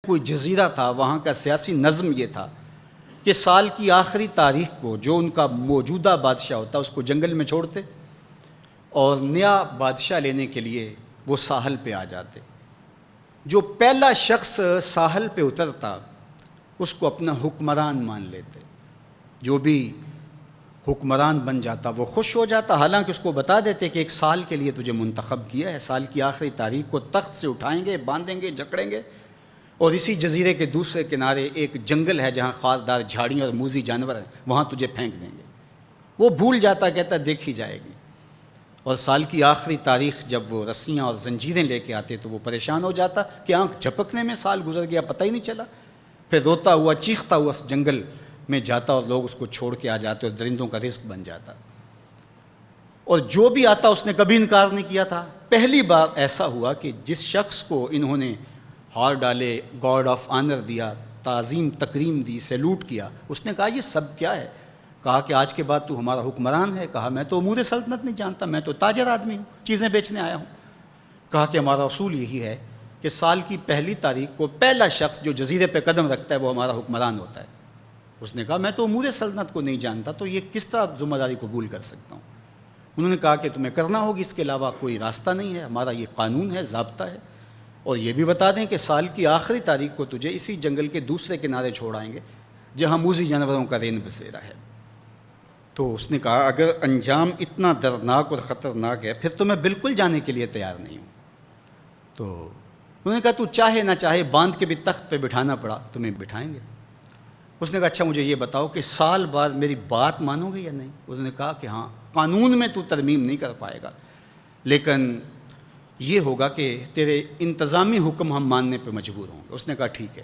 کوئی جزیرہ تھا، وہاں کا سیاسی نظم یہ تھا کہ سال کی آخری تاریخ کو جو ان کا موجودہ بادشاہ ہوتا اس کو جنگل میں چھوڑتے اور نیا بادشاہ لینے کے لیے وہ ساحل پہ آ جاتے۔ جو پہلا شخص ساحل پہ اترتا اس کو اپنا حکمران مان لیتے۔ جو بھی حکمران بن جاتا وہ خوش ہو جاتا، حالانکہ اس کو بتا دیتے کہ ایک سال کے لیے تجھے منتخب کیا ہے، سال کی آخری تاریخ کو تخت سے اٹھائیں گے، باندھیں گے، جکڑیں گے، اور اسی جزیرے کے دوسرے کنارے ایک جنگل ہے جہاں خاردار جھاڑیاں اور موذی جانور ہیں، وہاں تجھے پھینک دیں گے۔ وہ بھول جاتا، کہتا دیکھی جائے گی۔ اور سال کی آخری تاریخ جب وہ رسیاں اور زنجیریں لے کے آتے تو وہ پریشان ہو جاتا کہ آنکھ جھپکنے میں سال گزر گیا، پتہ ہی نہیں چلا۔ پھر روتا ہوا چیختا ہوا اس جنگل میں جاتا اور لوگ اس کو چھوڑ کے آ جاتے اور درندوں کا رزق بن جاتا۔ اور جو بھی آتا اس نے کبھی انکار نہیں کیا تھا۔ پہلی بار ایسا ہوا کہ جس شخص کو انہوں نے ہار ڈالے، گارڈ آف آنر دیا، تعظیم تکریم دی، سیلوٹ کیا، اس نے کہا یہ سب کیا ہے؟ کہا کہ آج کے بعد تو ہمارا حکمران ہے۔ کہا میں تو امور سلطنت نہیں جانتا، میں تو تاجر آدمی ہوں، چیزیں بیچنے آیا ہوں۔ کہا کہ ہمارا اصول یہی ہے کہ سال کی پہلی تاریخ کو پہلا شخص جو جزیرے پہ قدم رکھتا ہے وہ ہمارا حکمران ہوتا ہے۔ اس نے کہا میں تو امور سلطنت کو نہیں جانتا، تو یہ کس طرح ذمہ داری قبول کر سکتا ہوں؟ انہوں نے کہا کہ تمہیں کرنا ہوگی، اس کے علاوہ کوئی راستہ نہیں ہے، ہمارا یہ قانون ہے، ضابطہ ہے۔ اور یہ بھی بتا دیں کہ سال کی آخری تاریخ کو تجھے اسی جنگل کے دوسرے کنارے چھوڑ آئیں گے جہاں موذی جانوروں کا رین بسیرا ہے۔ تو اس نے کہا اگر انجام اتنا دردناک اور خطرناک ہے پھر تو میں بالکل جانے کے لیے تیار نہیں ہوں۔ تو انہوں نے کہا تو چاہے نہ چاہے باندھ کے بھی تخت پہ بٹھانا پڑا تمہیں بٹھائیں گے۔ اس نے کہا اچھا مجھے یہ بتاؤ کہ سال بعد میری بات مانو گے یا نہیں؟ اس نے کہا کہ ہاں، قانون میں تو ترمیم نہیں کر پائے گا، لیکن یہ ہوگا کہ تیرے انتظامی حکم ہم ماننے پہ مجبور ہوں گے۔ اس نے کہا ٹھیک ہے،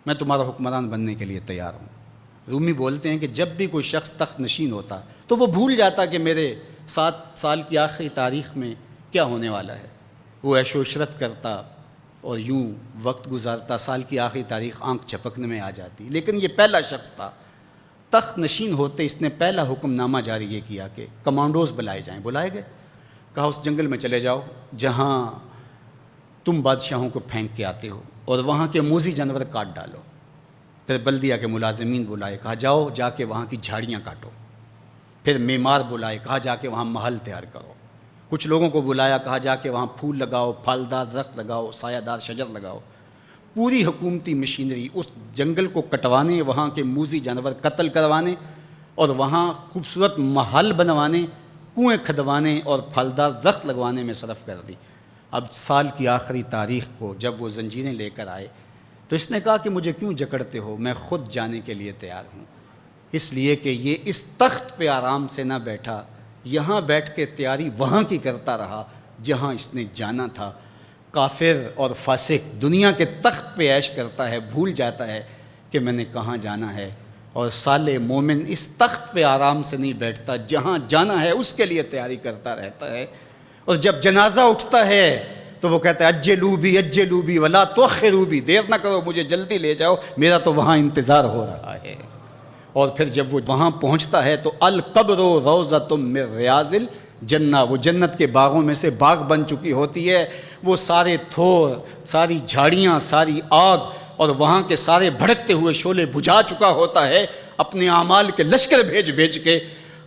میں تمہارا حکمران بننے کے لیے تیار ہوں۔ رومی بولتے ہیں کہ جب بھی کوئی شخص تخت نشین ہوتا تو وہ بھول جاتا کہ میرے 7 سال کی آخری تاریخ میں کیا ہونے والا ہے۔ وہ عیش و عشرت کرتا اور یوں وقت گزارتا، سال کی آخری تاریخ آنکھ جھپکنے میں آ جاتی۔ لیکن یہ پہلا شخص تھا، تخت نشین ہوتے اس نے پہلا حکم نامہ جاری یہ کیا کہ کمانڈوز بلائے جائیں۔ بلائے گئے، کہا اس جنگل میں چلے جاؤ جہاں تم بادشاہوں کو پھینک کے آتے ہو اور وہاں کے موذی جانور کاٹ ڈالو۔ پھر بلدیہ کے ملازمین بلائے، کہا جاؤ جا کے وہاں کی جھاڑیاں کاٹو۔ پھر معمار بلائے، کہا جا کے وہاں محل تیار کرو۔ کچھ لوگوں کو بلایا، کہا جا کے وہاں پھول لگاؤ، پھلدار درخت لگاؤ، سایہ دار شجر لگاؤ۔ پوری حکومتی مشینری اس جنگل کو کٹوانے، وہاں کے موذی جانور قتل کروانے اور وہاں خوبصورت محل بنوانے، کنویں کھدوانے اور پھلدار درخت لگوانے میں صرف کر دی۔ اب سال کی آخری تاریخ کو جب وہ زنجیریں لے کر آئے تو اس نے کہا کہ مجھے کیوں جکڑتے ہو، میں خود جانے کے لیے تیار ہوں، اس لیے کہ یہ اس تخت پہ آرام سے نہ بیٹھا، یہاں بیٹھ کے تیاری وہاں کی کرتا رہا جہاں اس نے جانا تھا۔ کافر اور فاسق دنیا کے تخت پہ عیش کرتا ہے، بھول جاتا ہے کہ میں نے کہاں جانا ہے، اور صالح مومن اس تخت پہ آرام سے نہیں بیٹھتا، جہاں جانا ہے اس کے لیے تیاری کرتا رہتا ہے۔ اور جب جنازہ اٹھتا ہے تو وہ کہتا ہے اجلوا بی ولا تؤخروا بی، دیر نہ کرو، مجھے جلدی لے جاؤ، میرا تو وہاں انتظار ہو رہا ہے۔ اور پھر جب وہ وہاں پہنچتا ہے تو القبر روضۃ من ریاض الجنہ، وہ جنت کے باغوں میں سے باغ بن چکی ہوتی ہے۔ وہ سارے تھور، ساری جھاڑیاں، ساری آگ اور وہاں کے سارے بھڑکتے ہوئے شعلے بجھا چکا ہوتا ہے، اپنے اعمال کے لشکر بھیج کے۔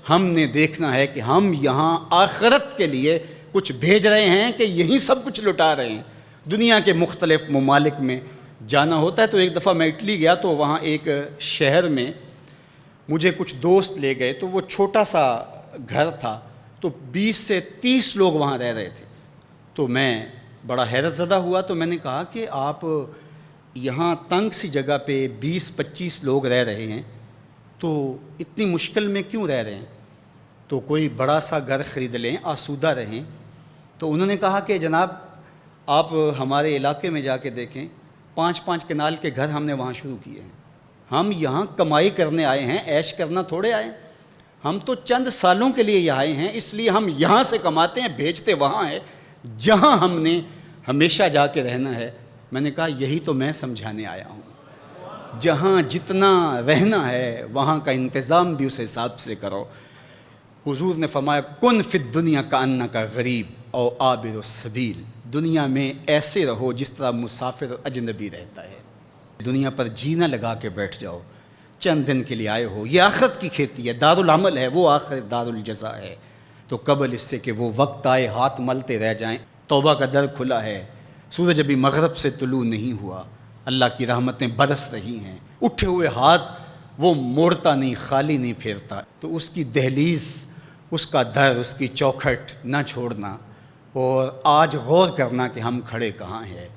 ہم نے دیکھنا ہے کہ ہم یہاں آخرت کے لیے کچھ بھیج رہے ہیں کہ یہیں سب کچھ لٹا رہے ہیں۔ دنیا کے مختلف ممالک میں جانا ہوتا ہے۔ تو ایک دفعہ میں اٹلی گیا تو وہاں ایک شہر میں مجھے کچھ دوست لے گئے، تو وہ چھوٹا سا گھر تھا، تو 20 سے 30 لوگ وہاں رہ رہے تھے۔ تو میں بڑا حیرت زدہ ہوا، تو میں نے کہا کہ آپ یہاں تنگ سی جگہ پہ 20-25 لوگ رہ رہے ہیں تو اتنی مشکل میں کیوں رہ رہے ہیں؟ تو کوئی بڑا سا گھر خرید لیں، آسودہ رہیں۔ تو انہوں نے کہا کہ جناب آپ ہمارے علاقے میں جا کے دیکھیں، 5-5 کنال کے گھر ہم نے وہاں شروع کیے ہیں۔ ہم یہاں کمائی کرنے آئے ہیں، عیش کرنا تھوڑے آئے ہیں۔ ہم تو چند سالوں کے لیے یہاں آئے ہیں، اس لیے ہم یہاں سے کماتے ہیں، بھیجتے وہاں ہے جہاں ہم نے ہمیشہ جا کے رہنا ہے۔ میں نے کہا یہی تو میں سمجھانے آیا ہوں، جہاں جتنا رہنا ہے وہاں کا انتظام بھی اس حساب سے کرو۔ حضور نے فرمایا کن فی الدنیا کأنک غریب او عابر السبیل، دنیا میں ایسے رہو جس طرح مسافر اجنبی رہتا ہے۔ دنیا پر جینا لگا کے بیٹھ جاؤ، چند دن کے لیے آئے ہو، یہ آخرت کی کھیتی ہے، دارالعمل ہے، وہ آخر دارالجزا ہے۔ تو قبل اس سے کہ وہ وقت آئے ہاتھ ملتے رہ جائیں، توبہ کا در کھلا ہے، سورج ابھی مغرب سے طلوع نہیں ہوا، اللہ کی رحمتیں برس رہی ہیں، اٹھے ہوئے ہاتھ وہ موڑتا نہیں، خالی نہیں پھیرتا، تو اس کی دہلیز، اس کا در، اس کی چوکھٹ نہ چھوڑنا، اور آج غور کرنا کہ ہم کھڑے کہاں ہیں۔